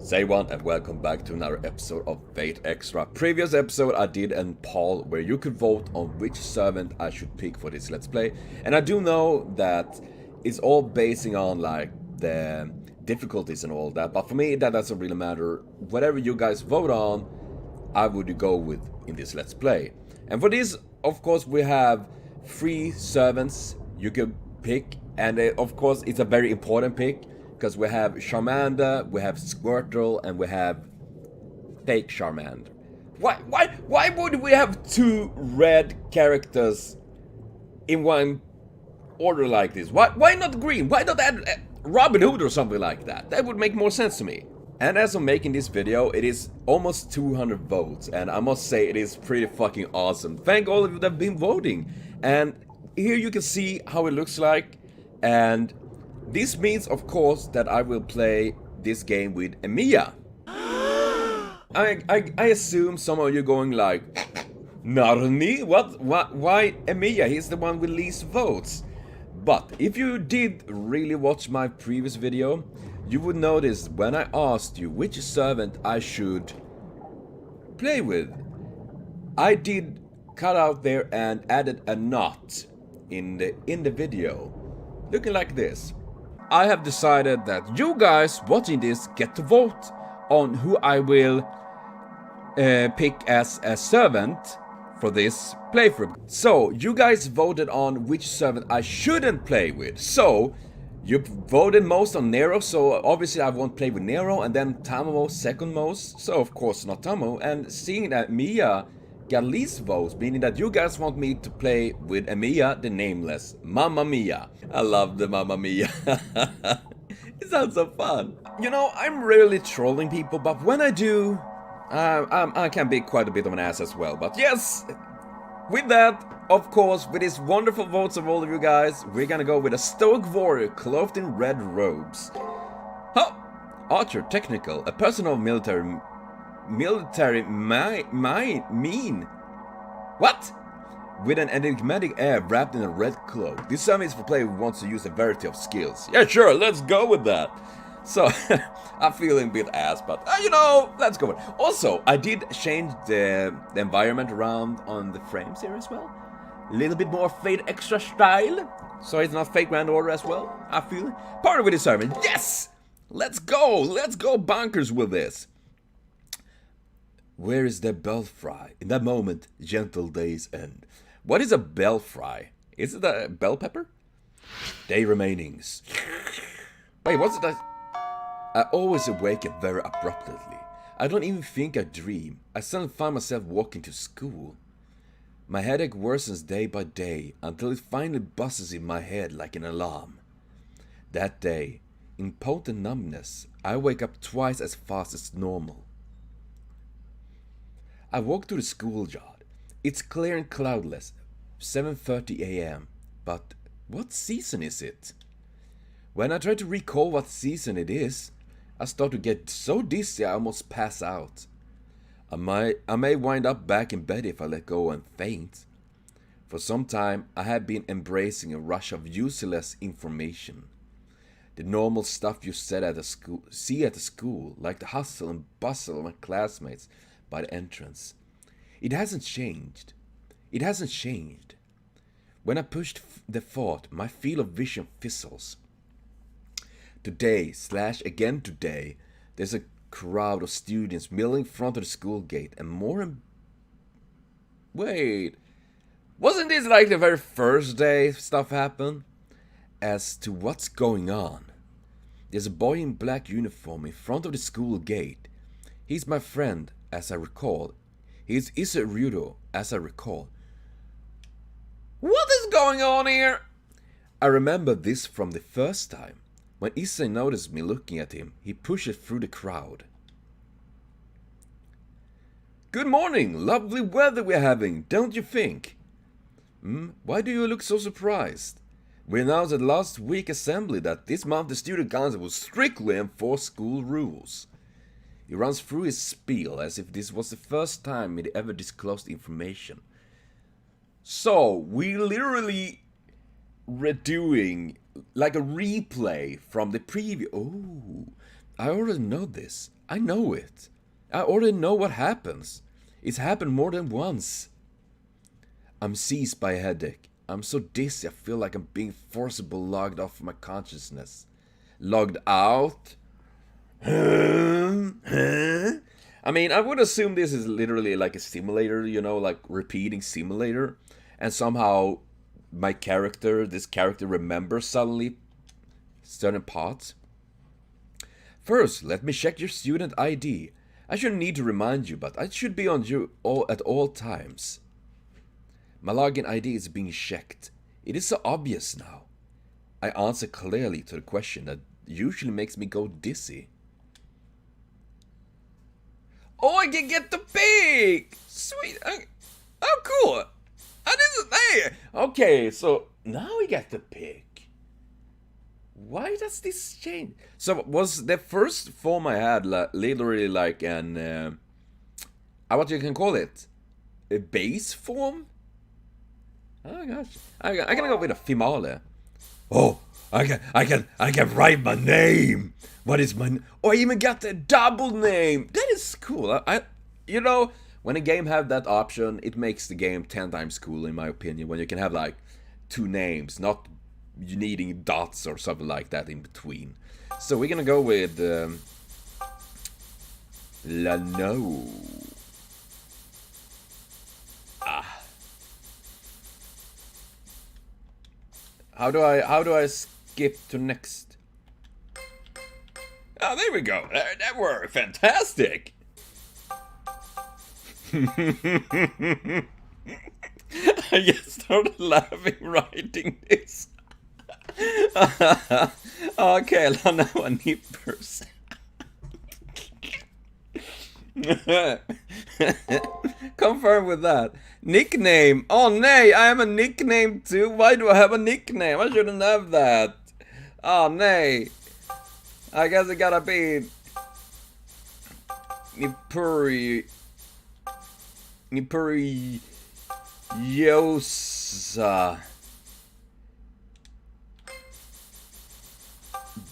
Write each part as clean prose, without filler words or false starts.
Say one and welcome back to another episode of Fate Extra. Previous episode I did a poll where you could vote on which servant I should pick for this Let's Play. And I do know that it's all basing on like the difficulties and all that, but for me that doesn't really matter. Whatever you guys vote on, I would go with in this Let's Play. And for this, of course, we have 3 servants you could pick, and of course it's a very important pick. Because we have Charmander, we have Squirtle, and we have fake Charmander. Why would we have 2 red characters in one order like this? Why not green? Why not add Robin Hood or something like that? That would make more sense to me. And as I'm making this video, it is almost 200 votes, and I must say it is pretty fucking awesome. Thank all of you that have been voting. And here you can see how it looks like, and this means, of course, that I will play this game with Emiya. I assume some of you going like, Narni? What? Why Emiya? He's the one with least votes. But if you did really watch my previous video, you would notice when I asked you which servant I should play with, I did cut out there and added a knot in the video, looking like this. I have decided that you guys watching this get to vote on who I will pick as a servant for this playthrough. So you guys voted on which servant I shouldn't play with. So you voted most on Nero, so obviously I won't play with Nero, and then Tamo second most, so of course not Tamo. And seeing that Mia got least votes, meaning that you guys want me to play with Emiya the Nameless. Mamma Mia. I love the Mamma Mia. It sounds so fun. You know, I'm rarely trolling people, but when I do, I can be quite a bit of an ass as well. But yes, with that, of course, with these wonderful votes of all of you guys, we're gonna go with a stoic warrior clothed in red robes. Huh! Archer technical, a person of military mean. What? With an enigmatic air wrapped in a red cloak. This servant is for player who wants to use a variety of skills. Yeah, sure, let's go with that. So, I'm feeling a bit ass, but you know, let's go with it. Also, I did change the environment around on the frames here as well. A little bit more Fate Extra style. So it's not Fate Grand Order as well, I feel. Party with the servant. Yes! Let's go bonkers with this. Where is the belfry? In that moment, gentle days end. What is a belfry? Is it a bell pepper? Day remainings. Wait, what's it? I always awaken very abruptly. I don't even think I dream. I suddenly find myself walking to school. My headache worsens day by day until it finally buzzes in my head like an alarm. That day, in potent numbness, I wake up twice as fast as normal. I walk to the schoolyard. It's clear and cloudless, 7:30 a.m. But what season is it? When I try to recall what season it is, I start to get so dizzy I almost pass out. I may wind up back in bed if I let go and faint. For some time, I have been embracing a rush of useless information. The normal stuff you see at the school, like the hustle and bustle of my classmates by the entrance. It hasn't changed. It hasn't changed. When I pushed the thought, my field of vision fizzles. Today/again today, there's a crowd of students milling in front of the school gate, and wait, wasn't this like the very first day stuff happened? As to what's going on, there's a boy in black uniform in front of the school gate. He's my friend, as I recall. He's Isarudo, as I recall. What is going on here? I remember this from the first time. When Issa noticed me looking at him, he pushed through the crowd. Good morning, lovely weather we're having, don't you think? Why do you look so surprised? We announced at last week assembly that this month the student council will strictly enforce school rules. He runs through his spiel as if this was the first time he'd ever disclosed information. So, we literally redoing like a replay from the preview. Oh, I already know this. I know it. I already know what happens. It's happened more than once. I'm seized by a headache. I'm so dizzy I feel like I'm being forcibly logged off my consciousness. Logged out? I mean, I would assume this is literally like a simulator, you know, like repeating simulator. And somehow my character, this character remembers suddenly certain parts. First, let me check your student ID. I shouldn't need to remind you, but I should be on you at all times. My login ID is being checked. It is so obvious now. I answer clearly to the question that usually makes me go dizzy. Oh, I can get the pick! Sweet! Oh, cool! I didn't say. Okay, so now we get the pick. Why does this change? So was the first form I had literally like an what you can call it? A base form? Oh gosh, I'm gonna go with a female. Oh, I can write my name. What is my? Oh, I even got the double name. That is cool. You know, when a game have that option, it makes the game 10 times cooler in my opinion. When you can have like 2 names, not you needing dots or something like that in between. So we're gonna go with Lano. How do I skip to next? Oh, there we go. That worked. Fantastic. I just started laughing writing this. Okay, now I need person. Confirm with that. Nickname. Oh nay, I have a nickname too. Why do I have a nickname? I shouldn't have that. Oh nay. I guess it gotta be Nipuri Yosa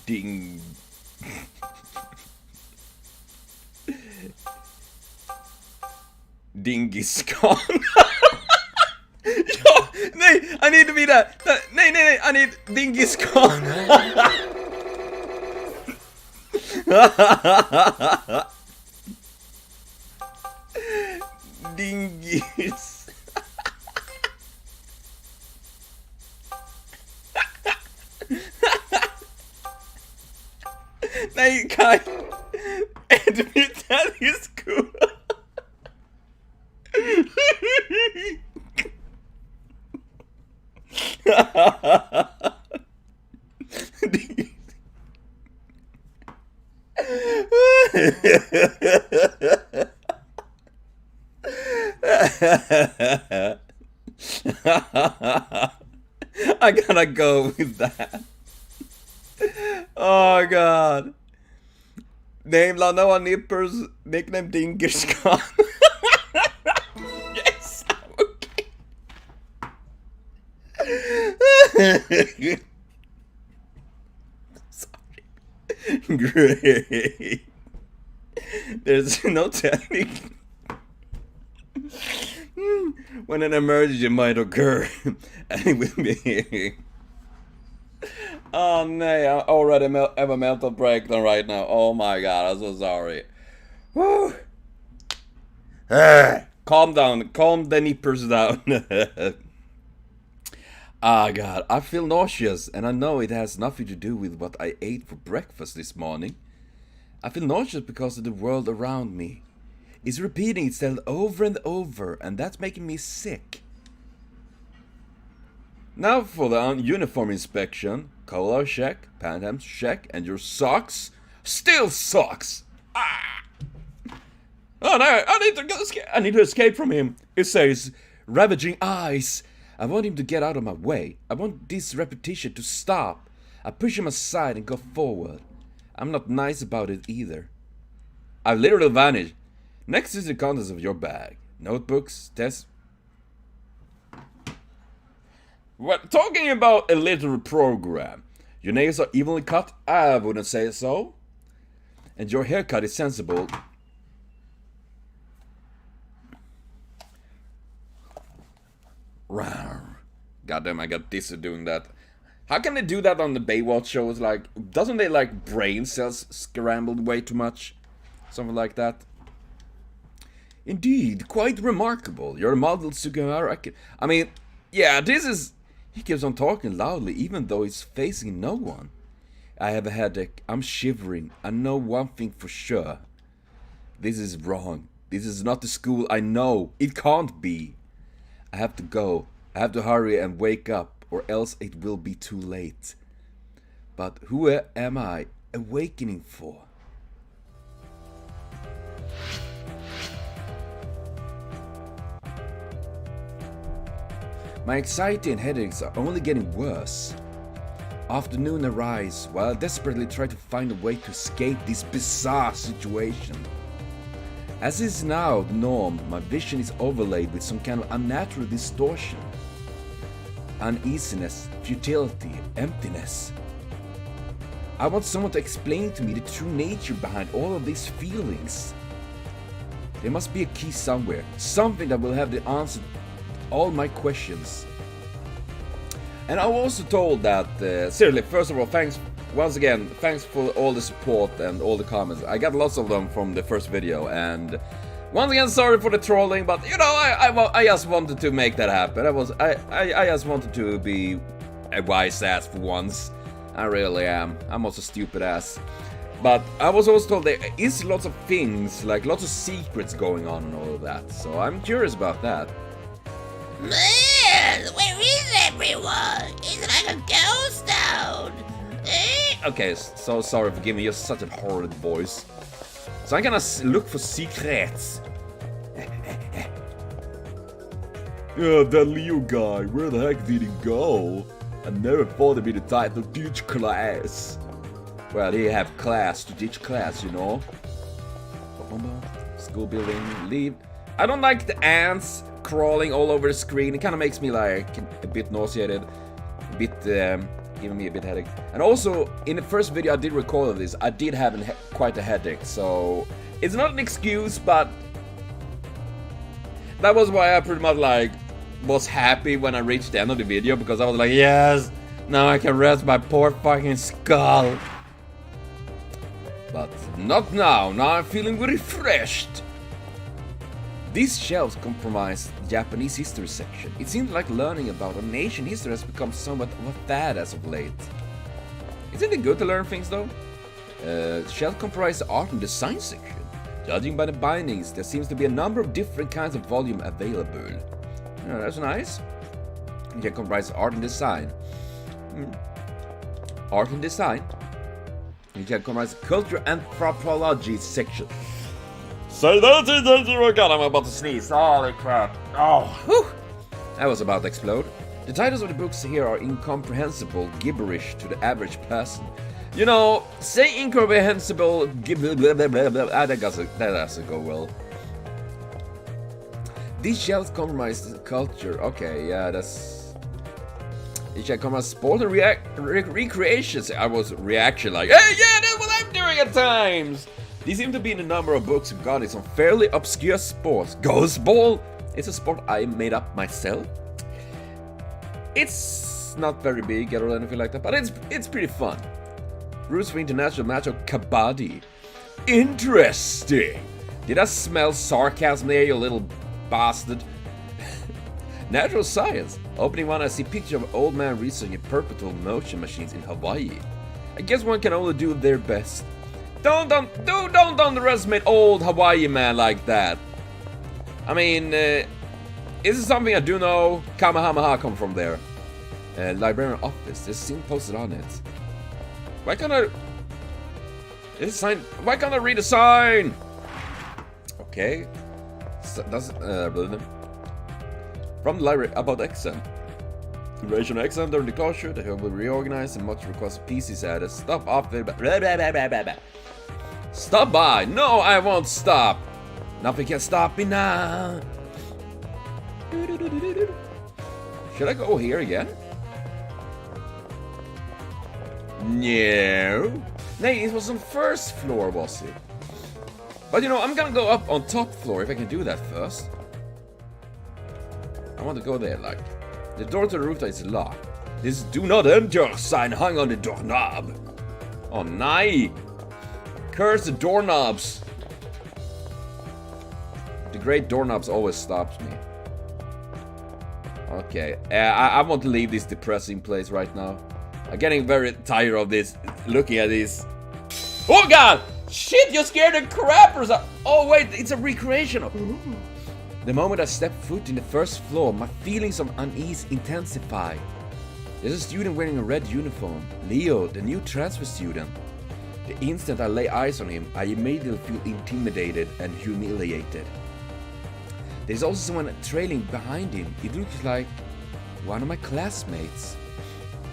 Ding Dingis Khan. Ja, nej, I need to be that. Nej, I need Dingis Khan. Dingis. Nej, Kai. Admit that is cool. I gotta go with that. Oh god. Name Lanoa Nippers, nickname Dingish Khan. Yes, okay. Sorry. Great. There's no telling when an emergency might occur, and it will be. Oh no, I already have a mental breakdown right now. Oh my god, I'm so sorry. Woo. Calm down, calm the nippers down. Ah god, I feel nauseous, and I know it has nothing to do with what I ate for breakfast this morning. I feel nauseous because of the world around me. It's repeating itself over and over, and that's making me sick. Now for the uniform inspection. Collar check, pants check, and your socks still socks. Ah! Oh no! I need to escape from him. It says, ravaging eyes. I want him to get out of my way. I want this repetition to stop. I push him aside and go forward. I'm not nice about it either. I've literally vanished. Next is the contents of your bag. Notebooks, tests. Well, talking about a literal program. Your nails are evenly cut? I wouldn't say so. and your haircut is sensible. Goddamn, I got dizzy doing that. How can they do that on the Baywatch shows? Like, doesn't they like brain cells scrambled way too much? Something like that. Indeed, quite remarkable. Your model Sugimura. I mean, yeah, this is... He keeps on talking loudly, even though he's facing no one. I have a headache. I'm shivering. I know one thing for sure. This is wrong. This is not the school I know. It can't be. I have to go. I have to hurry and wake up, or else it will be too late. But who am I awakening for? My anxiety and headaches are only getting worse. Afternoon arrives while I desperately try to find a way to escape this bizarre situation. As is now the norm, my vision is overlaid with some kind of unnatural distortion. Uneasiness, futility, emptiness. I want someone to explain to me the true nature behind all of these feelings. There must be a key somewhere, something that will have the answer to all my questions. And I was also told that, seriously, first of all, thanks once again, thanks for all the support and all the comments. I got lots of them from the first video, and once again, sorry for the trolling, but you know, I just wanted to make that happen. I just wanted to be a wise ass for once. I really am. I'm also stupid ass. But I was also told there is lots of things, like lots of secrets going on and all of that. So I'm curious about that. Man, where is everyone? Is it like a ghost town? Okay, so sorry for giving you such a horrid voice. So I'm gonna look for secrets. Yeah, that Leo guy, where the heck did he go? I never thought he'd be the type to teach class. Well, he have class to teach class, you know. School building, leave. I don't like the ants crawling all over the screen. It kind of makes me like a bit nauseated, a bit giving me a bit headache. And also, in the first video I did record of this, I did have quite a headache, so it's not an excuse, but that was why I pretty much like was happy when I reached the end of the video, because I was like, yes, now I can rest my poor fucking skull. But not now. Now I'm feeling refreshed. These shelves comprise the Japanese history section. It seems like learning about a nation history has become somewhat of a fad as of late. Isn't it good to learn things though? Shelves comprise the art and design section. Judging by the bindings, there seems to be a number of different kinds of volume available. Yeah, that's nice. It can comprise art and design. Art and design. It can comprise culture anthropology section. So that's it, oh god, I'm about to sneeze. Holy crap. Oh, whew. That was about to explode. The titles of the books here are incomprehensible gibberish to the average person. You know, say incomprehensible that doesn't go well. These shells compromise culture. Okay, yeah, that's... These shells compromise sport and recreations. I was reaction like, hey, yeah, that's what I'm doing at times. These seem to be in a number of books regarding some fairly obscure sports. Ghost ball? It's a sport I made up myself. It's not very big or anything like that, but it's pretty fun. Rules for international match of kabaddi. Interesting. Did I smell sarcasm there, you little bastard? Natural science. Opening one, I see picture of an old man researching perpetual motion machines in Hawaii. I guess one can only do their best. Don't underestimate old Hawaii man like that. I mean, is it something I do know? Kamehameha come from there. Librarian office. There's a scene posted on it. Why can't I? Is sign? Why can't I read the sign? Okay. So, from the library about exam. Duration of exam during the closure. They will be reorganized and much request pieces added. Stop after. Stop by. No, I won't stop. Nothing can stop me now. Should I go here again? No. Nay, it was on first floor, was it? But you know, I'm gonna go up on top floor if I can do that first. I want to go there, like. The door to the rooftop is locked. This do not enter sign hung on the doorknob. Oh, nay. Curse the doorknobs. The great doorknobs always stops me. Okay, I want to leave this depressing place right now. I'm getting very tired of this, looking at this. Oh god! Shit, you scared the crappers out! Oh wait, it's a recreational. The moment I step foot in the first floor, my feelings of unease intensify. There's a student wearing a red uniform, Leo, the new transfer student. The instant I lay eyes on him, I immediately feel intimidated and humiliated. There's also someone trailing behind him. It looks like one of my classmates.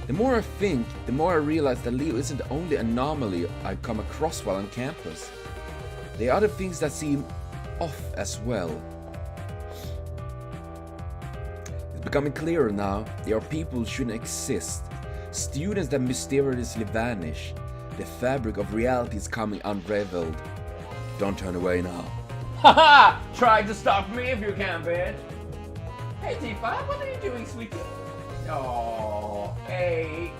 The more I think, the more I realize that Leo isn't the only anomaly I've come across while on campus. There are other things that seem off as well. It's becoming clearer now. There are people who shouldn't exist. Students that mysteriously vanish. The fabric of reality is coming unraveled. Don't turn away now. Haha! Try to stop me if you can, bitch! Hey Tifa, what are you doing, sweetie? Oh, hey.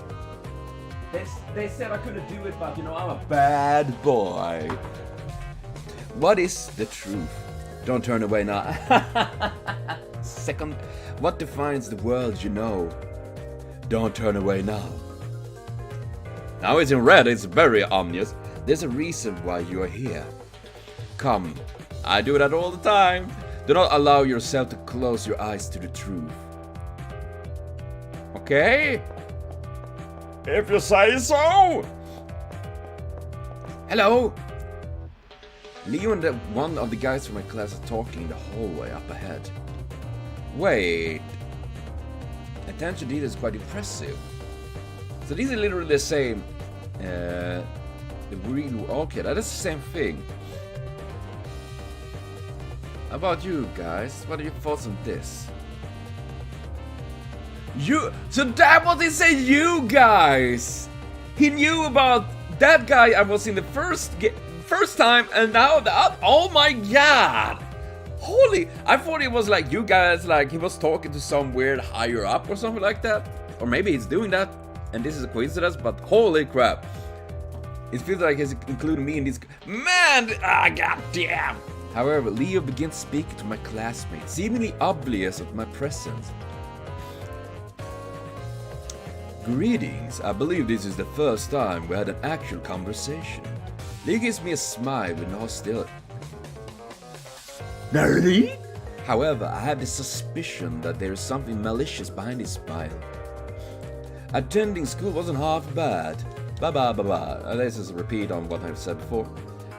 They said I couldn't do it, but you know, I'm a bad boy. What is the truth? Don't turn away now. Second, what defines the world you know? Don't turn away now. Now it's in red, it's very obvious. There's a reason why you are here. Come, I do that all the time. Do not allow yourself to close your eyes to the truth. Okay? If you say so! Hello! Leo and one of the guys from my class are talking in the hallway up ahead. Wait. Attention to detail is quite impressive. So these are literally the same. Okay, that is the same thing. How about you guys? What are your thoughts on this? So that was it, say you guys! He knew about that guy I was in the first time, and now that, oh my god! Holy, I thought it was like you guys, like he was talking to some weird higher up or something like that. Or maybe he's doing that, and this is a coincidence, but holy crap. It feels like he's including me in this. Man, goddamn! However, Leo begins speaking to my classmate, seemingly oblivious of my presence. Greetings, I believe this is the first time we had an actual conversation. Leo gives me a smile with no hostility. Nerdy? However, I have the suspicion that there is something malicious behind his smile. Attending school wasn't half bad. Ba-ba-ba-ba. This is a repeat on what I've said before.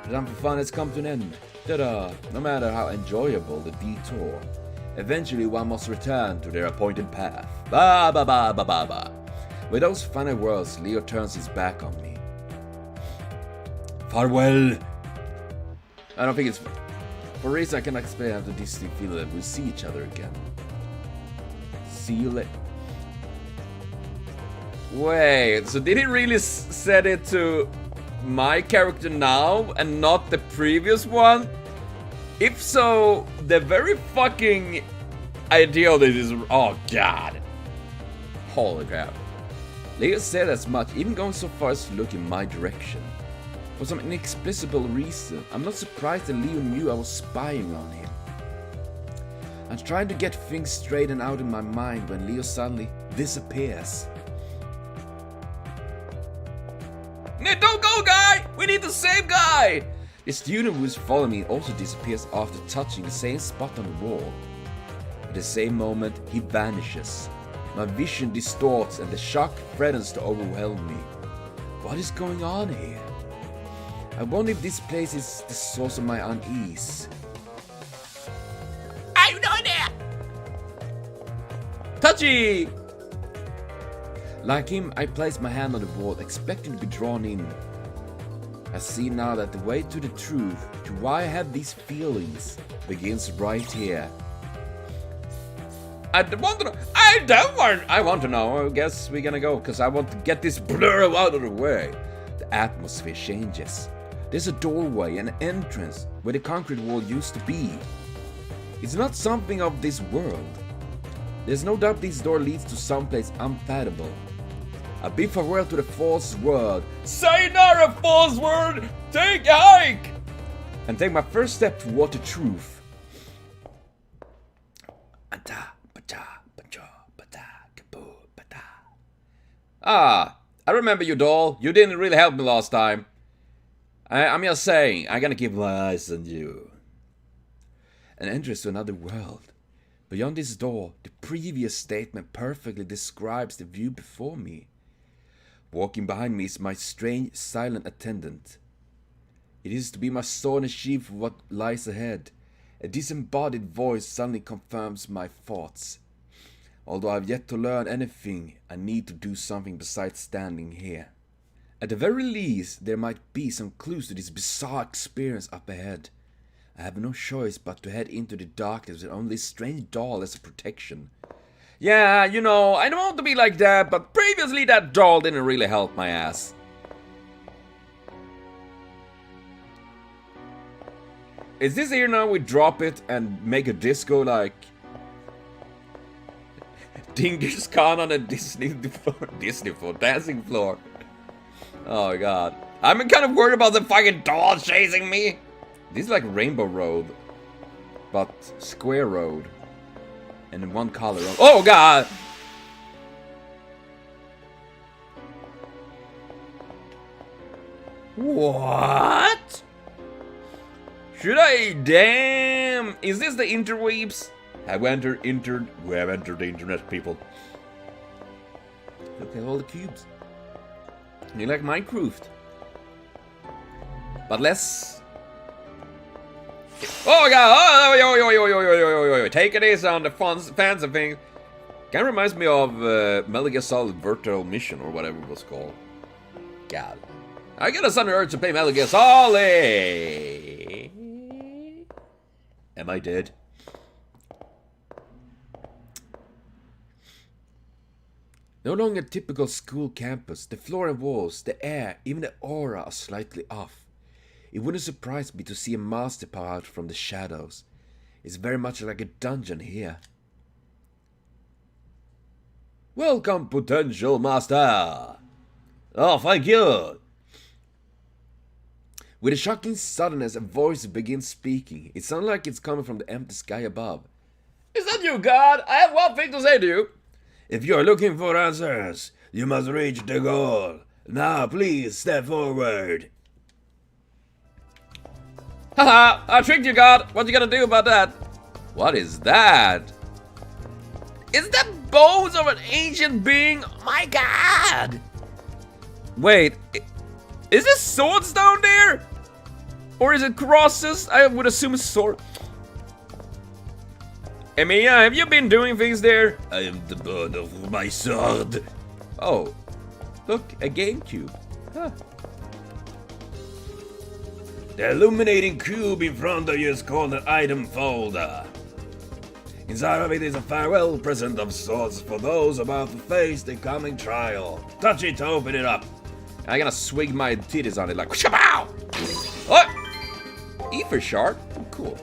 The time for fun has come to an end. Ta-da! No matter how enjoyable the detour, eventually one must return to their appointed path. Ba-ba-ba-ba-ba-ba. With those final words, Leo turns his back on me. Farewell! I don't think it's... For a reason I cannot explain, I have the distinct feeling that we'll see each other again. See you later. Wait, so did he really set it to my character now and not the previous one? If so, the very fucking idea of this is... Oh god. Holy crap. Leo said as much, even going so far as to look in my direction. For some inexplicable reason, I'm not surprised that Leo knew I was spying on him. I'm trying to get things straightened out in my mind when Leo suddenly disappears. No, don't go, guy! We need the same guy! The student who is following me also disappears after touching the same spot on the wall. At the same moment, he vanishes. My vision distorts and the shock threatens to overwhelm me. What is going on here? I wonder if this place is the source of my unease. I have no idea! Touchy! Like him, I place my hand on the wall, expecting to be drawn in. I see now that the way to the truth, to why I have these feelings, begins right here. I want to know. I want to know. I guess we're gonna go, because I want to get this blur out of the way. The atmosphere changes. There's a doorway, an entrance, where the concrete wall used to be. It's not something of this world. There's no doubt this door leads to someplace unfathomable. A bid farewell to the false world. Sayonara, false world! Take a hike! And take my first step toward the truth. Ah, I remember you, doll. You didn't really help me last time. I'm just saying, I'm gonna keep my eyes on you. An entrance to another world. Beyond this door, the previous statement perfectly describes the view before me. Walking behind me is my strange, silent attendant. It is to be my sword and shield for what lies ahead. A disembodied voice suddenly confirms my thoughts. Although I have yet to learn anything, I need to do something besides standing here. At the very least, there might be some clues to this bizarre experience up ahead. I have no choice but to head into the darkness with only this strange doll as a protection. Yeah, you know, I don't want to be like that, but previously that doll didn't really help my ass. Is this here now we drop it and make a disco like Dinger's Khan on a Disney floor, dancing floor? Oh god. I'm kind of worried about the fucking doll chasing me. This is like Rainbow Road, but Square Road. And in one color. Oh god! What? Should I? Damn! Is this the interweaves? We have entered the internet, people. Look at all the cubes. You like Minecraft. But less. Oh god! Oh, take it easy on the fancy thing. Kind of reminds me of Metal Gear Solid Virtual Mission or whatever it was called. God. I get a sudden urge to play Metal Gear Solid. Am I dead? No longer a typical school campus. The floor and walls, the air, even the aura are slightly off. It wouldn't surprise me to see a master pop out from the shadows. It's very much like a dungeon here. Welcome, potential master. Oh, thank you. With a shocking suddenness, a voice begins speaking. It sounds like it's coming from the empty sky above. Is that you, God? I have one thing to say to you. If you're looking for answers, you must reach the goal. Now, please step forward. Haha, I tricked you, God. What you gonna do about that? What is that? Is that bones of an ancient being? Oh my god! Wait, is this swords down there? Or is it crosses? I would assume it's sword. Emilia, have you been doing things there? I am the bird of my sword. Oh, look, a GameCube. Huh. The illuminating cube in front of you is called an item folder. Inside of it is a farewell present of sorts for those about to face the coming trial. Touch it to open it up. I'm gonna swing my titties on it like shabow! What? Ether shard? Oh, cool.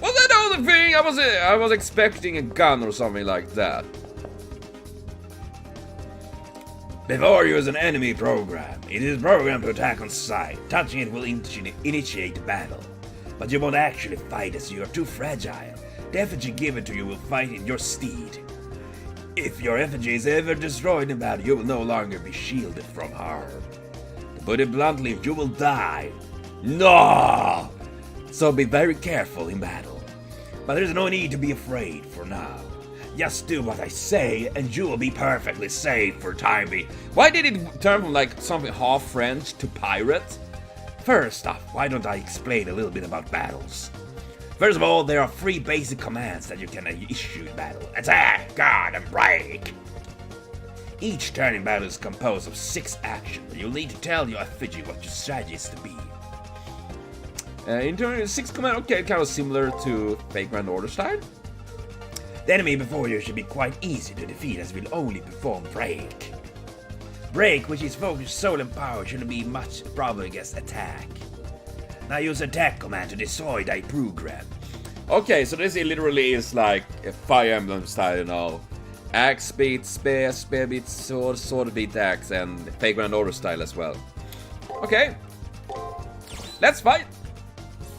Was that the other thing? I was expecting a gun or something like that. Before you is an enemy program. It is programmed to attack on sight. Touching it will initiate the battle. But you won't actually fight as you are too fragile. The effigy given to you will fight in your stead. If your effigy is ever destroyed in battle, you will no longer be shielded from harm. To put it bluntly, you will die. No! So be very careful in battle. But there's no need to be afraid for now. Just do what I say, and you will be perfectly safe for time being. Why did it turn from like something half French to pirate? First off, why don't I explain a little bit about battles? First of all, there are 3 basic commands that you can issue in battle. Attack, guard, and break. Each turn in battle is composed of 6 actions, and you'll need to tell your effigy what your strategy is to be. In turn, 6 command, okay, kind of similar to Fake Grand Order style. The enemy before you should be quite easy to defeat as will only perform break. Break, which is focused soul and power, shouldn't be much problem against attack. Now use attack command to destroy thy program. Okay, so this literally is like a Fire Emblem style, you know. Axe beats spear, spear beats sword, sword beats axe, and Fake Grand Order style as well. Okay. Let's fight!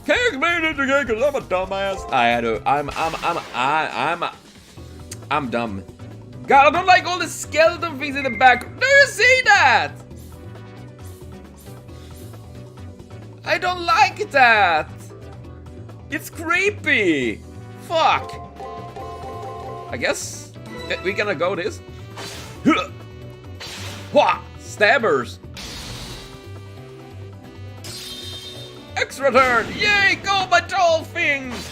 Can you explain it again? Cause I'm a dumbass. I'm dumb. God, I don't like all the skeleton things in the back. Do you see that? I don't like that. It's creepy. Fuck. I guess we're gonna go this. Stabbers. Extra turn. Yay, go my tall things.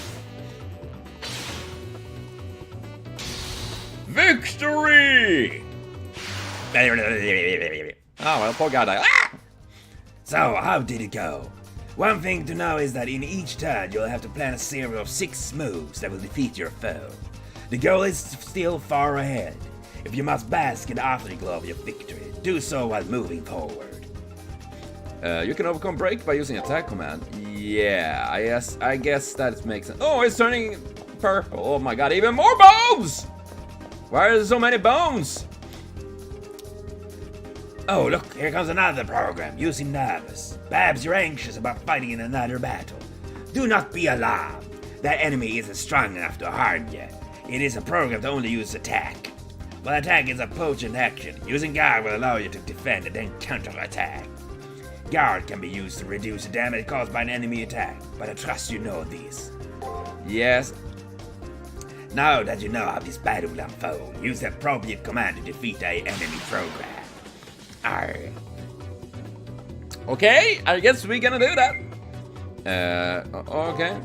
Victory! Oh, well, poor guy died. Ah! So, how did it go? One thing to know is that in each turn you'll have to plan a series of 6 moves that will defeat your foe. The goal is still far ahead. If you must bask in the afterglow of your victory, do so while moving forward. You can overcome break by using attack command. Yeah, I guess that makes sense. Oh, it's turning purple. Oh my god, even more bones! Why are there so many bones? Oh, look, here comes another program. You seem nervous. Perhaps you're anxious about fighting in another battle. Do not be alarmed. That enemy isn't strong enough to harm you. It is a program to only use attack. While attack is a potent action, using guard will allow you to defend and then counter-attack. Guard can be used to reduce the damage caused by an enemy attack, but I trust you know this. Yes. Now that you know how this battle will unfold, use the appropriate command to defeat the enemy program. Arr. Okay, I guess we're gonna do that. Okay.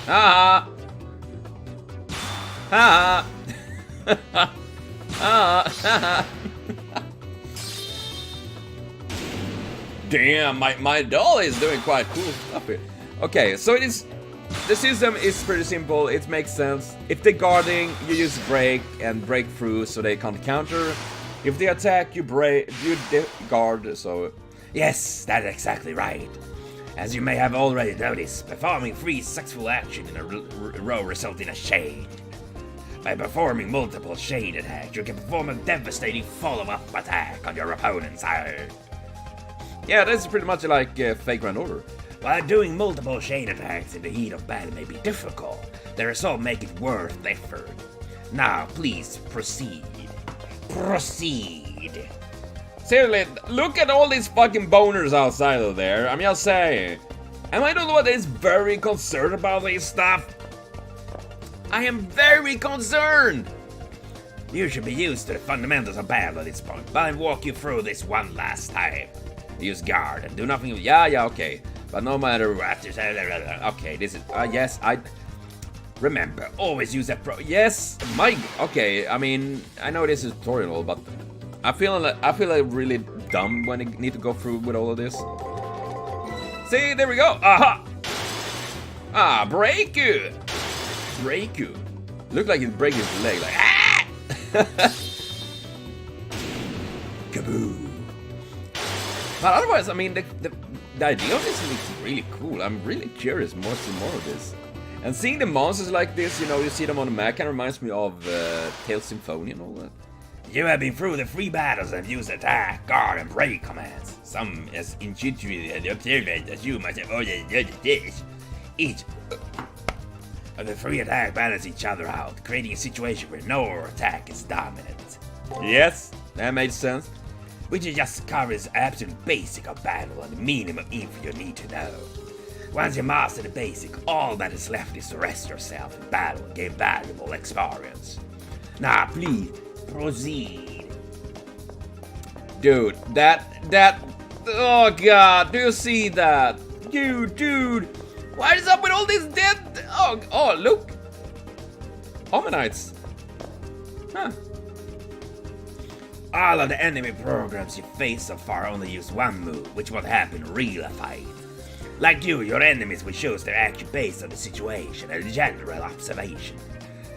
Ah. Ah. Ah. Damn, my doll is doing quite cool stuff here. Okay, so the system is pretty simple. It makes sense. If they're guarding, you use break and break through so they can't counter. If they attack, you guard. So yes, that's exactly right. As you may have already noticed, performing 3 successful actions in a row result in a chain. By performing multiple chain attacks, you can perform a devastating follow-up attack on your opponent's side. Yeah, that's pretty much like Fake Grand Order. While doing multiple chain attacks in the heat of battle may be difficult, the result make it worth the effort. Now, please proceed. Proceed. Seriously, look at all these fucking boners outside of there. I'm just saying. Am I the one that is very concerned about this stuff? I am very concerned. You should be used to the fundamentals of battle at this point, but I'll walk you through this one last time. Use guard and do nothing. Yeah, okay. But no matter what, okay, this is, yes, I remember, always use that yes, okay, I mean, I know this is tutorial, but I feel like really dumb when I need to go through with all of this. See, there we go, aha! Ah, break you! Break you. Look like it breaks his leg, like, ah! Kaboom! But otherwise, I mean, the idea of this looks really cool. I'm really curious more to see more of this. And seeing the monsters like this, you know, you see them on the map, kind of reminds me of Tales Symphony and all that. You have been through the 3 battles and used attack, guard, and break commands. Some as intuitive and observant as you must have already noticed this. Each of the 3 attacks balance each other out, creating a situation where no attack is dominant. Yes, that makes sense. Which just covers absolute basic of battle and the minimum info you need to know. Once you master the basic, all that is left is to rest yourself in battle and gain valuable experience. Now, please, proceed. Dude, that, oh god, do you see that? Dude, what is up with all these dead, oh, look. Hominites. Huh. All of the enemy programs you face so far only use one move, which won't happen in real fight. Like you, your enemies will choose their action based on the situation and general observation.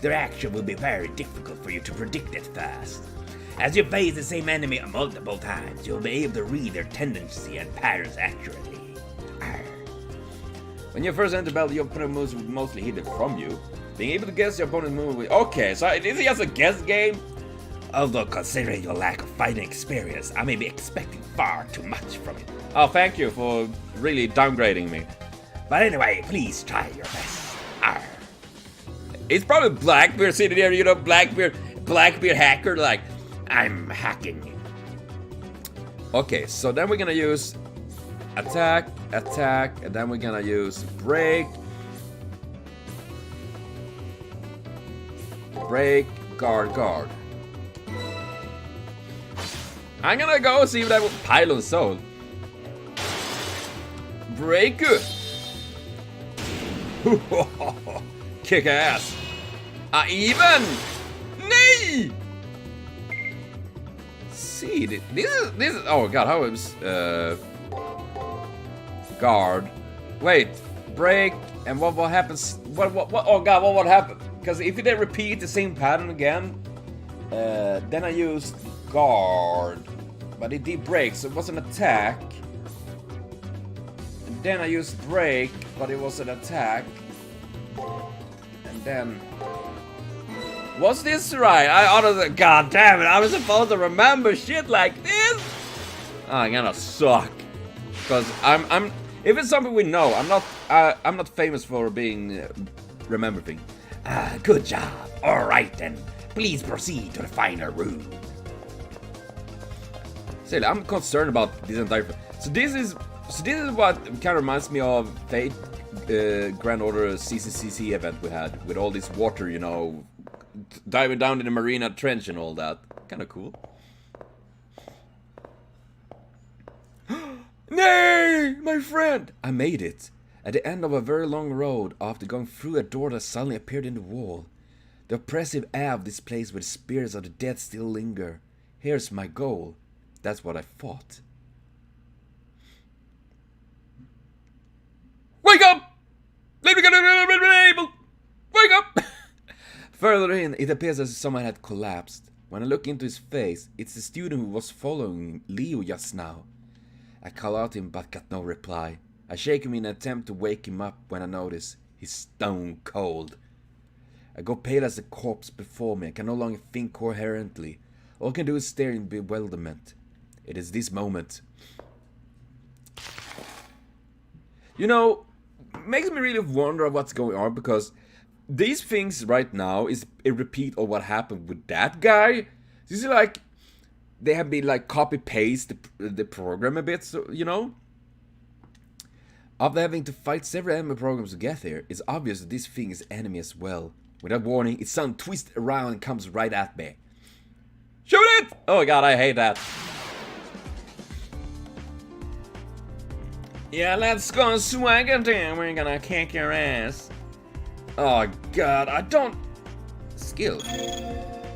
their action will be very difficult for you to predict at first. As you face the same enemy multiple times, you'll be able to read their tendency and patterns accurately. Arr. When you first enter battle, your opponent moves will mostly hidden from you. Being able to guess your opponent's move will... Okay, so is it just a guess game? Although considering your lack of fighting experience, I may be expecting far too much from you. Oh, thank you for really downgrading me. But anyway, please try your best. Arr. It's probably Blackbeard sitting there, you know, Blackbeard hacker, like, I'm hacking. Okay, so then we're gonna use attack, and then we're gonna use break, guard. I'm gonna go see if that will pylon soul. Break. Kick ass. Even. Nee. See, this is. Oh god, how is guard? Wait, break, and what happens? What? Oh god, what would happen? Because if they repeat the same pattern again, then I used guard, but it did break, so it was an attack. And then I used break, but it was an attack. And then was this right? I honestly, god damn it, I was supposed to remember shit like this. Oh, I'm gonna suck. Because I'm. If it's something we know, I'm not famous for being remember things. Good job. All right then. Please proceed to the final room. See, I'm concerned about this entire. So this is what kind of reminds me of Fate Grand Order CCCC event we had with all this water, you know, diving down in the marina trench and all that. Kind of cool. Nay, my friend! I made it. At the end of a very long road, after going through a door that suddenly appeared in the wall. The oppressive air of this place where the spirits of the dead still linger. Here's my goal. That's what I fought. Wake up! Wake up! Further in, it appears as if someone had collapsed. When I look into his face, it's the student who was following Leo just now. I call out him but got no reply. I shake him in an attempt to wake him up when I notice he's stone cold. I go pale as a corpse before me. I can no longer think coherently. All I can do is stare in bewilderment. It is this moment. You know, makes me really wonder what's going on, because these things right now is a repeat of what happened with that guy. This is like they have been like copy paste the program a bit, so you know. After having to fight several enemy programs to get here, it's obvious that this thing is enemy as well. Without warning, its son twists around and comes right at me. Shoot it! Oh god, I hate that. Yeah, let's go and swag it in. We're gonna kick your ass. Oh god, I don't... Skill.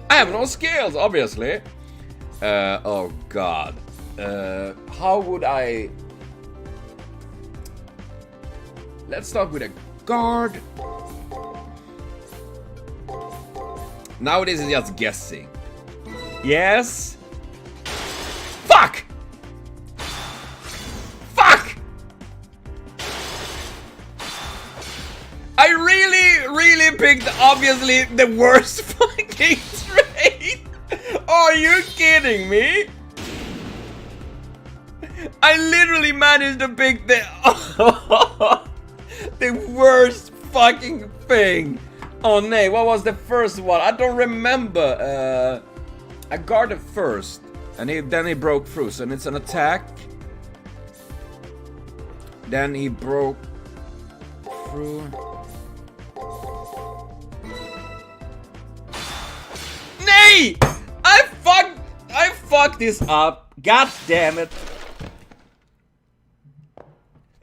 I have no skills, obviously. Oh god. How would I... Let's start with a guard. Now this is just guessing. Yes. Fuck! Fuck! I really picked obviously the worst fucking trade. Are you kidding me? I literally managed to pick the the worst fucking thing. Oh nay, what was the first one? I don't remember. I guarded first, and then he broke through. So it's an attack. Then he broke through. Nay! I fucked this up. God damn it.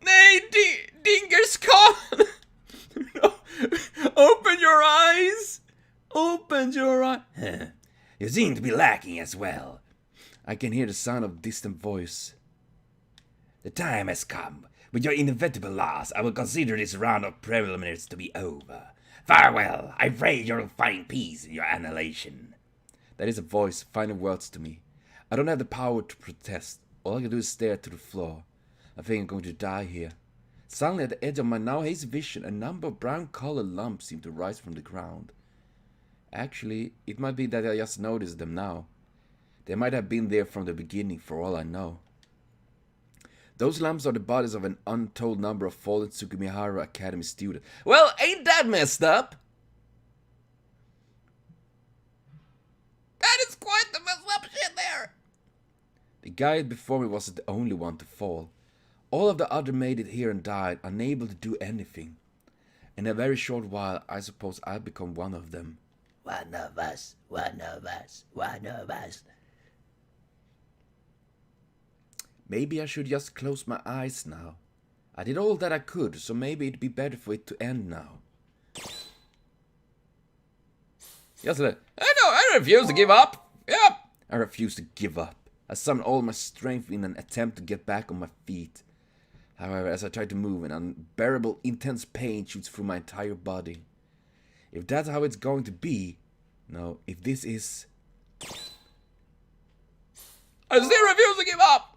Nay, Dinger's gone. No. Open your eyes. Open your eyes. You seem to be lacking as well. I can hear the sound of a distant voice. The time has come. With your inevitable loss, I will consider this round of preliminaries to be over. Farewell. I pray you'll find peace in your annihilation. That is a voice, final words to me. I don't have the power to protest. All I can do is stare to the floor. I think I'm going to die here. Suddenly, at the edge of my now hazy vision, a number of brown-colored lumps seem to rise from the ground. Actually, it might be that I just noticed them now. They might have been there from the beginning, for all I know. Those lumps are the bodies of an untold number of fallen Tsukimihara Academy students. Well, ain't that messed up? That is quite the messed up shit there. The guy before me wasn't the only one to fall. All of the others made it here and died, unable to do anything. In a very short while, I suppose I'll become one of them. One of us, one of us, one of us. Maybe I should just close my eyes now. I did all that I could, so maybe it'd be better for it to end now. Yes, I refuse to give up. Yep. I refuse to give up. I summoned all my strength in an attempt to get back on my feet. However, as I try to move, an unbearable, intense pain shoots through my entire body. If that's how it's going to be... No, if this is... I still refuse to give up!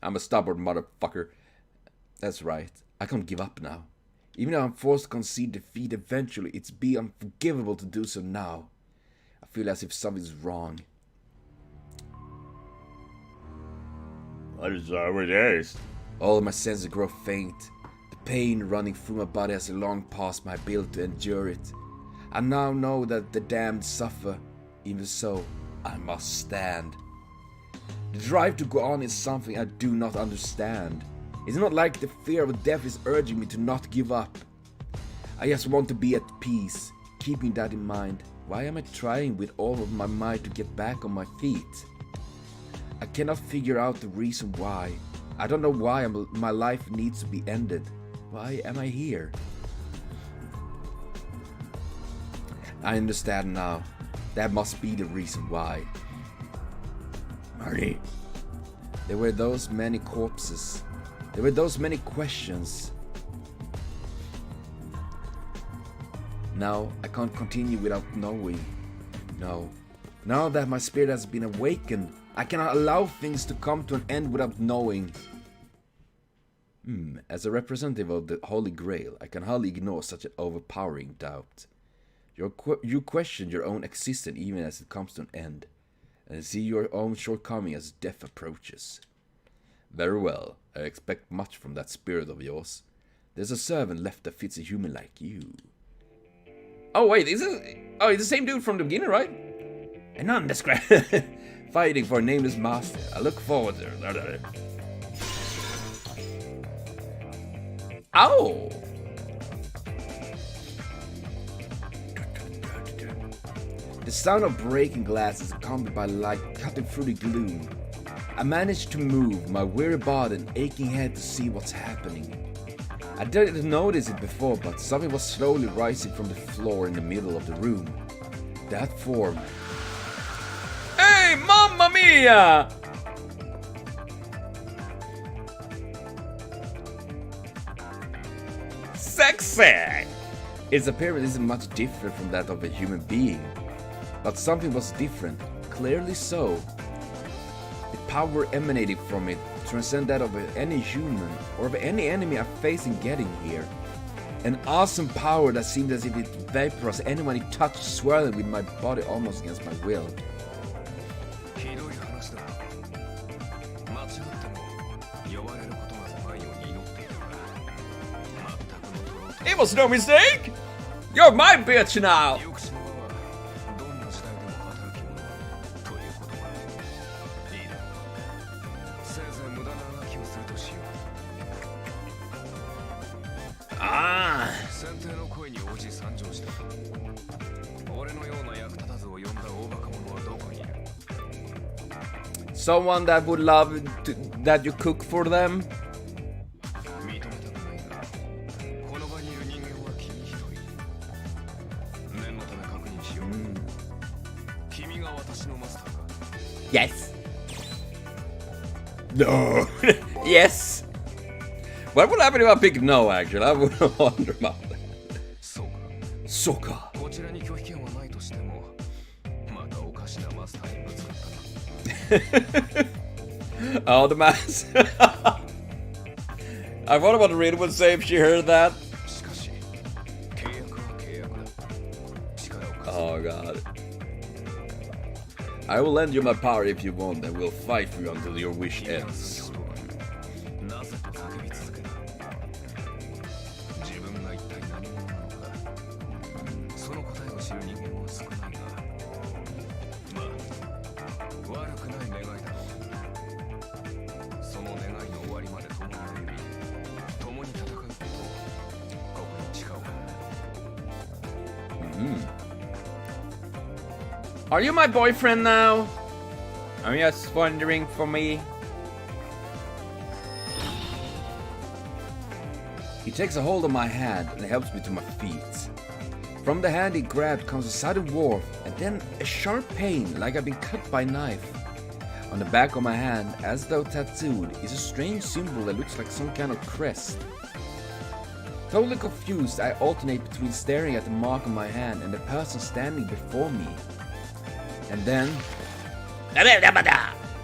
I'm a stubborn motherfucker. That's right. I can't give up now. Even though I'm forced to concede defeat eventually, it's be unforgivable to do so now. I feel as if something's wrong. What is wrong with this? All of my senses grow faint. The pain running through my body has long past my ability to endure it. I now know that the damned suffer. Even so, I must stand. The drive to go on is something I do not understand. It's not like the fear of death is urging me to not give up. I just want to be at peace. Keeping that in mind, why am I trying with all of my might to get back on my feet? I cannot figure out the reason why. I don't know why my life needs to be ended. Why am I here? I understand now. That must be the reason why. Marty. There were those many corpses. There were those many questions. Now I can't continue without knowing. No. Now that my spirit has been awakened, I cannot allow things to come to an end without knowing. As a representative of the Holy Grail, I can hardly ignore such an overpowering doubt. You question your own existence even as it comes to an end, and see your own shortcoming as death approaches. Very well, I expect much from that spirit of yours. There's a servant left that fits a human like you. Oh wait, it's the same dude from the beginning, right? A nondescript fighting for a nameless master. I look forward to it. Ow! The sound of breaking glass is accompanied by light cutting through the gloom. I managed to move my weary body and aching head to see what's happening. I didn't notice it before, but something was slowly rising from the floor in the middle of the room. That form. Hey, mamma mia! Sexy! Its appearance isn't much different from that of a human being. But something was different, clearly so. The power emanating from it transcended that of any human or of any enemy I faced in getting here. An awesome power that seemed as if it vaporized anyone it touched, swirling with my body almost against my will. It was no mistake! You're my bitch now! Ah! Someone that would love that you cook for them? Yes. No. Yes. What would happen if I pick no, actually? I would wonder about that. そうか。こちらに拒否権はないとしても、またおかしなマスターにぶつかったな。Oh, the mask. I wonder what Rin would say if she heard that. しかし、契約は契約だ。力を貸す。 Oh god. I will lend you my power if you want, and we'll fight for you until your wish 君は ends. 先ほどなぜと叫び続けた。自分が一体何者なのか、その答えを知る人間は少ないが、まあ、悪くない願いだろう。その願いの終わりまで共に歩み、共に戦うことをここに誓おう。Are you my boyfriend now? Are you just wondering for me? He takes a hold of my hand and helps me to my feet. From the hand he grabbed comes a sudden warmth and then a sharp pain like I've been cut by a knife. On the back of my hand, as though tattooed, is a strange symbol that looks like some kind of crest. Totally confused, I alternate between staring at the mark on my hand and the person standing before me. And then, the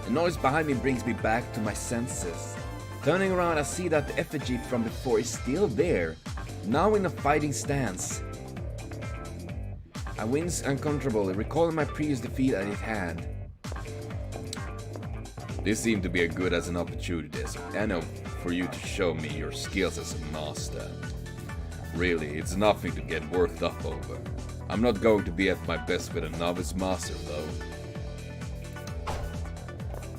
noise behind me brings me back to my senses. Turning around, I see that the effigy from before is still there, now in a fighting stance. I wince uncomfortably, recalling my previous defeat at his hand. This seemed to be as good as an opportunity as any for you to show me your skills as a master. Really, it's nothing to get worked up over. I'm not going to be at my best with a novice master, though.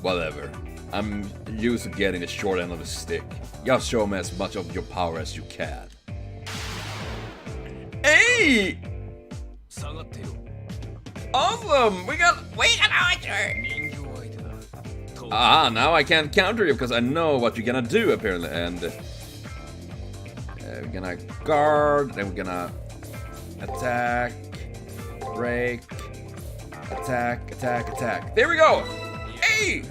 Whatever. I'm used to getting the short end of the stick. Just show me as much of your power as you can. Hey! 下がってよ。 Awesome! We got our turn. 人形相手だ。Ah, now I can't counter you because I know what you're gonna do apparently, and we're gonna guard, then we're gonna attack, break, attack, attack, attack. There we go! Hey!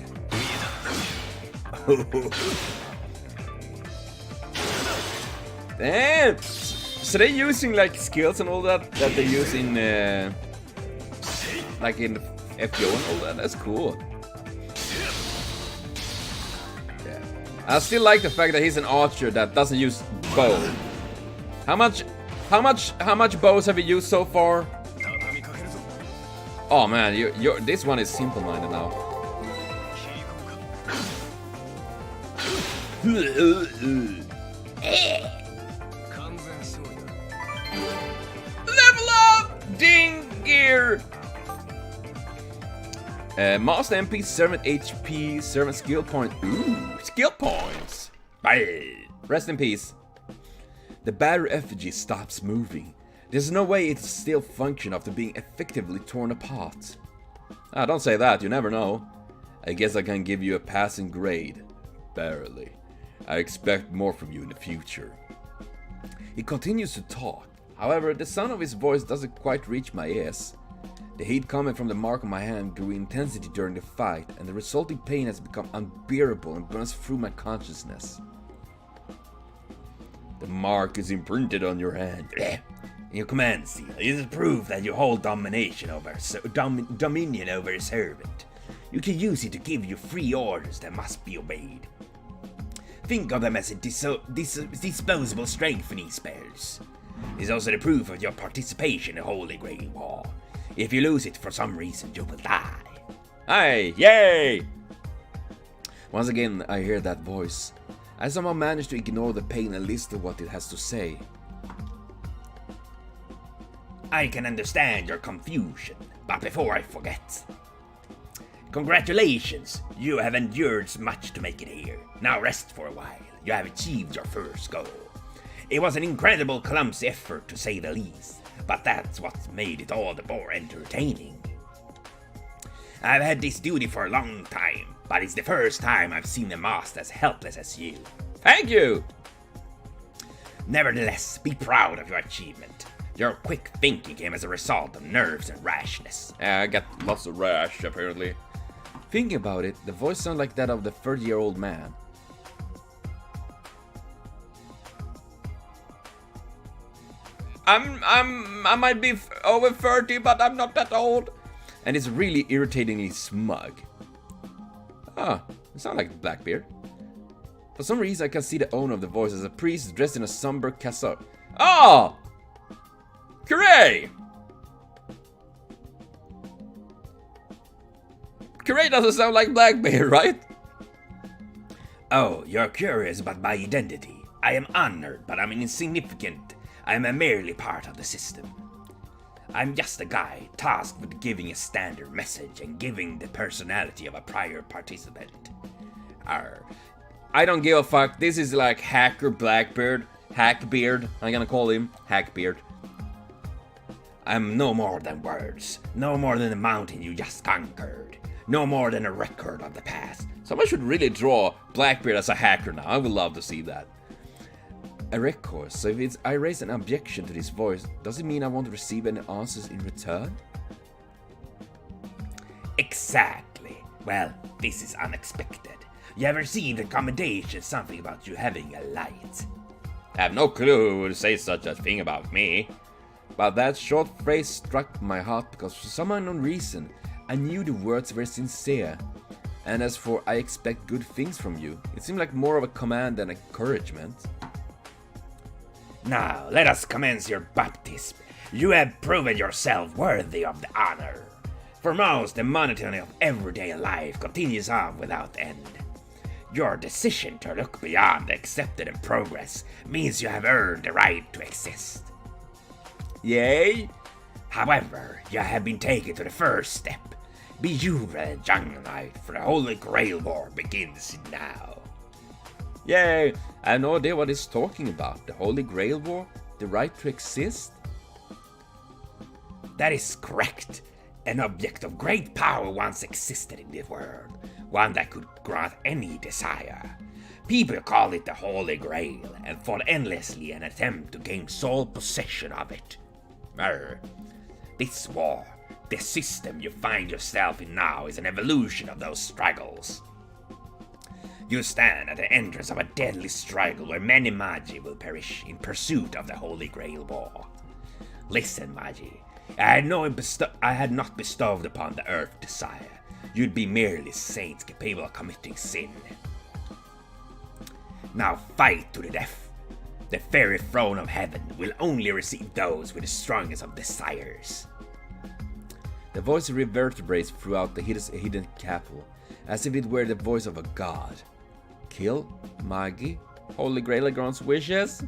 Damn! So they're using like skills and all that they use in like in FGO and all that. That's cool. Yeah. I still like the fact that he's an archer that doesn't use bow. How much bows have you used so far? 畳みかけるぞ。 Oh man, this one is simple-minded now. 切り込むか。完全勝利だ。 Level up! Ding gear! Master MP, 7 HP, 7 skill points. Ooh, skill points! Bye! Rest in peace. The battery effigy stops moving. There's no way it still function after being effectively torn apart. Ah, don't say that, you never know. I guess I can give you a passing grade. Barely. I expect more from you in the future. He continues to talk. However, the sound of his voice doesn't quite reach my ears. The heat coming from the mark on my hand grew in intensity during the fight, and the resulting pain has become unbearable and burns through my consciousness. The mark is imprinted on your hand. In your command seal, it is proof that you hold dominion over a servant. You can use it to give you free orders that must be obeyed. Think of them as disposable strengthening spells. It is also the proof of your participation in the Holy Grail War. If you lose it for some reason, you will die. Hey, yay! Once again, I hear that voice. I somehow manage to ignore the pain and listen to what it has to say. I can understand your confusion, but before I forget. Congratulations, you have endured much to make it here. Now rest for a while. You have achieved your first goal. It was an incredible clumsy effort to say the least, but that's what made it all the more entertaining. I've had this duty for a long time, but it's the first time I've seen a master as helpless as you. Thank you! Nevertheless, be proud of your achievement. Your quick thinking came as a result of nerves and rashness. I got lots of rash, apparently. Thinking about it, the voice sounded like that of the 30-year-old man. I might be over 30, but I'm not that old. And it's really irritatingly smug. Ah, it sounds like Blackbeard. For some reason, I can see the owner of the voice as a priest dressed in a somber cassock. Oh! Grail! Grail doesn't sound like Blackbeard, right? Oh, you're curious about my identity. I am honored, but I'm insignificant. I am a merely part of the system. I'm just a guy tasked with giving a standard message and giving the personality of a prior participant. I don't give a fuck. This is like Hacker Blackbeard. Hackbeard. I'm gonna call him Hackbeard. I'm no more than words. No more than the mountain you just conquered. No more than a record of the past. Someone should really draw Blackbeard as a hacker now. I would love to see that. A record. So if I raise an objection to this voice, does it mean I won't receive any answers in return? Exactly. Well, this is unexpected. You have received a commendation, something about you having a light. I have no clue who would say such a thing about me. But that short phrase struck my heart because for some unknown reason, I knew the words were sincere. And as for I expect good things from you, it seemed like more of a command than encouragement. Now, let us commence your baptism. You have proven yourself worthy of the honor. For most, the monotony of everyday life continues on without end. Your decision to look beyond the accepted and progress means you have earned the right to exist. Yay! However, you have been taken to the first step. Be jubilant, young knight, for the Holy Grail War begins now. Yay! I have no idea what it's talking about. The Holy Grail War? The right to exist? That is correct. An object of great power once existed in this world. One that could grant any desire. People call it the Holy Grail and fought endlessly in an attempt to gain sole possession of it. This war, the system you find yourself in now, is an evolution of those struggles. You stand at the entrance of a deadly struggle where many Magi will perish in pursuit of the Holy Grail War. Listen, Magi, I had not bestowed upon the earth desire. You'd be merely saints capable of committing sin. Now fight to the death. The fairy throne of heaven will only receive those with the strongest of desires. The voice reverberates throughout the hidden capital, as if it were the voice of a god. Kill? Magi? Holy Grail grants wishes?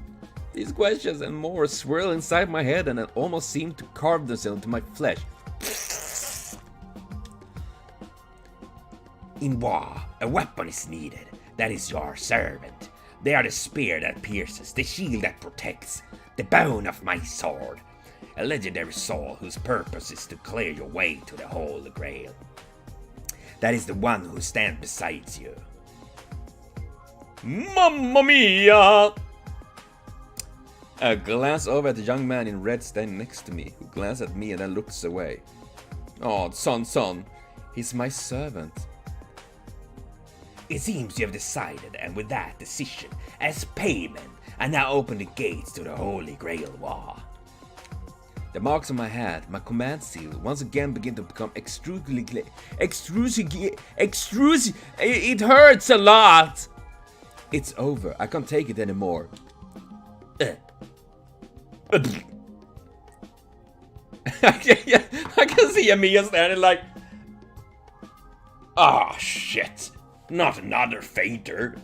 These questions and more swirl inside my head and almost seem to carve themselves into my flesh. In war, a weapon is needed. That is your servant. They are the spear that pierces, the shield that protects, the bone of my sword. A legendary soul whose purpose is to clear your way to the Holy Grail. That is the one who stands beside you. Mamma mia! I glance over at the young man in red standing next to me, who glances at me and then looks away. Oh, son, he's my servant. It seems you have decided, and with that decision, as payment, I now open the gates to the Holy Grail War. The marks on my hat, my command seal, once again begin to become extrusively. It hurts a lot! It's over, I can't take it anymore. I can see Amiya standing like... Ah, shit. Not another fainter.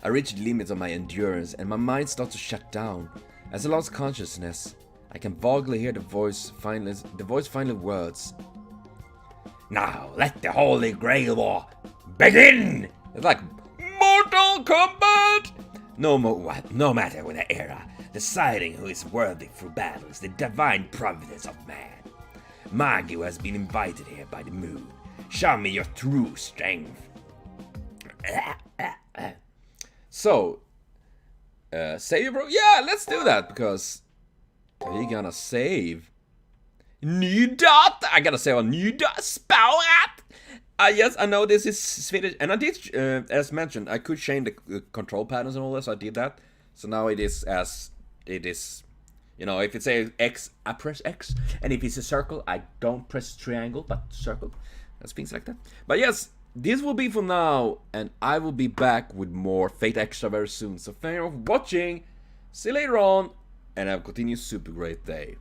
I reach the limits of my endurance and my mind starts to shut down. As I lost consciousness, I can vaguely hear the voice finally words. Now let the Holy Grail War begin! It's like Mortal Kombat! No matter what the era, deciding who is worthy through battle is the divine providence of man. Magi has been invited here by the moon. Show me your true strength. So, save, bro? Yeah, let's do that, because are you gonna save? Nydot! I gotta say on Nydot Spaurat! Yes, I know this is Swedish, and I did, as mentioned, I could change the control patterns and all that, so I did that. So now it is as it is, You know, if it's a X, I press X, and if it's a circle, I don't press triangle, but circle. That's things like that. But yes, this will be for now, and I will be back with more Fate Extra very soon. So thank you for watching, see you later on, and have a continued super great day.